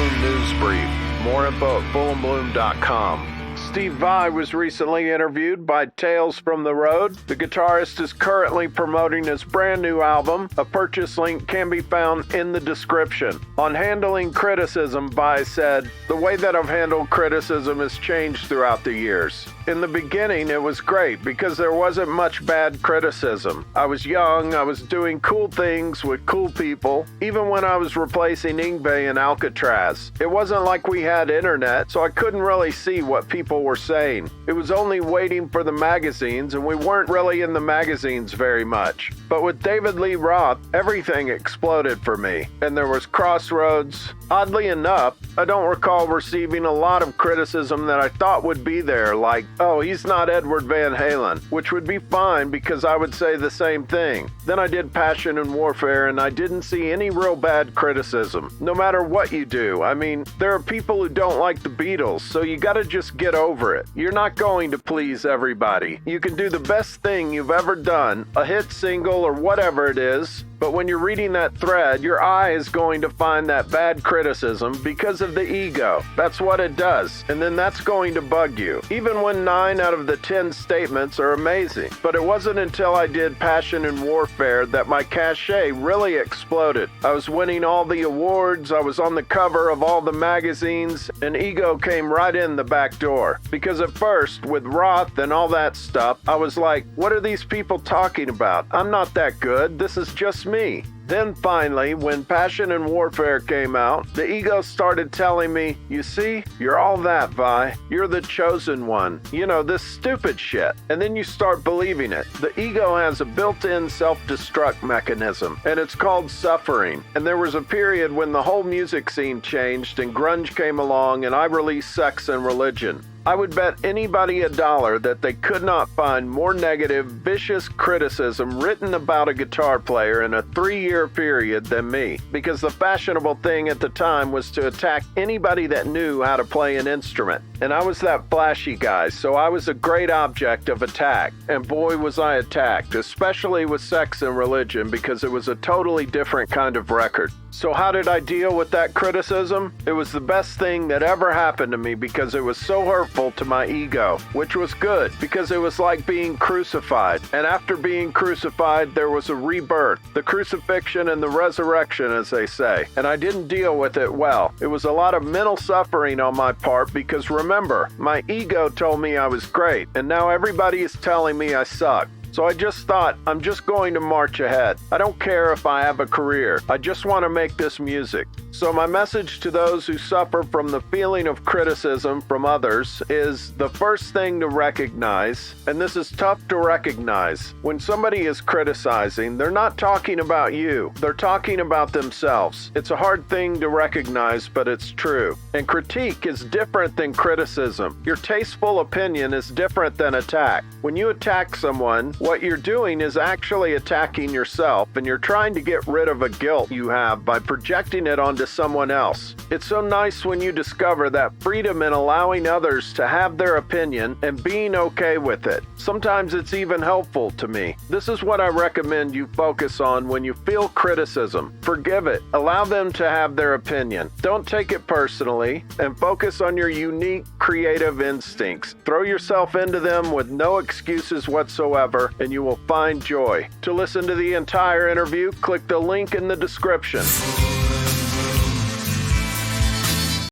Bloom News Brief. More info at bullandbloom.com. Steve Vai was recently interviewed by Tales from the Road. The guitarist is currently promoting his brand new album. A purchase link can be found in the description. On handling criticism, Vai said, "The way that I've handled criticism has changed throughout the years. In the beginning, it was great because there wasn't much bad criticism. I was young, I was doing cool things with cool people, even when I was replacing Yngwie in Alcatrazz. It wasn't like we had internet, so I couldn't really see what people were saying. It was only waiting for the magazines, and we weren't really in the magazines very much. But with David Lee Roth, everything exploded for me, and there was Crossroads. Oddly enough, I don't recall receiving a lot of criticism that I thought would be there, like, oh, he's not Edward Van Halen, which would be fine because I would say the same thing. Then I did Passion and Warfare, and I didn't see any real bad criticism. No matter what you do, I mean, there are people who don't like the Beatles, so you gotta just get over it. You're not going to please everybody. You can do the best thing you've ever done, a hit single or whatever it is, but when you're reading that thread, your eye is going to find that bad criticism because of the ego. That's what it does, and then that's going to bug you, even when 9 out of the 10 statements are amazing. But it wasn't until I did Passion and Warfare that my cachet really exploded. I was winning all the awards, I was on the cover of all the magazines, and ego came right in the back door. Because at first, with Roth and all that stuff, I was like, what are these people talking about? I'm not that good, this is just me. Then finally, when Passion and Warfare came out, the ego started telling me, you see, you're all that, Vi. You're the chosen one. You know, this stupid shit. And then you start believing it. The ego has a built-in self-destruct mechanism, and it's called suffering. And there was a period when the whole music scene changed and grunge came along and I released Sex and Religion. I would bet anybody $1 that they could not find more negative, vicious criticism written about a guitar player in a 3-year period than me, because the fashionable thing at the time was to attack anybody that knew how to play an instrument. And I was that flashy guy, so I was a great object of attack. And boy was I attacked, especially with Sex and Religion, because it was a totally different kind of record. So how did I deal with that criticism? It was the best thing that ever happened to me because it was so hurtful to my ego, which was good because it was like being crucified. And after being crucified, there was a rebirth, the crucifixion and the resurrection, as they say. And I didn't deal with it well. It was a lot of mental suffering on my part because remember, my ego told me I was great, and now everybody is telling me I suck. So I just thought, I'm just going to march ahead. I don't care if I have a career. I just want to make this music. So my message to those who suffer from the feeling of criticism from others is the first thing to recognize, and this is tough to recognize, when somebody is criticizing, they're not talking about you. They're talking about themselves. It's a hard thing to recognize, but it's true. And critique is different than criticism. Your tasteful opinion is different than attack. When you attack someone, what you're doing is actually attacking yourself, and you're trying to get rid of a guilt you have by projecting it onto someone else. It's so nice when you discover that freedom in allowing others to have their opinion and being okay with it. Sometimes it's even helpful to me. This is what I recommend you focus on when you feel criticism. Forgive it. Allow them to have their opinion. Don't take it personally, and focus on your unique creative instincts. Throw yourself into them with no excuses whatsoever, and you will find joy. To listen to the entire interview, click the link in the description.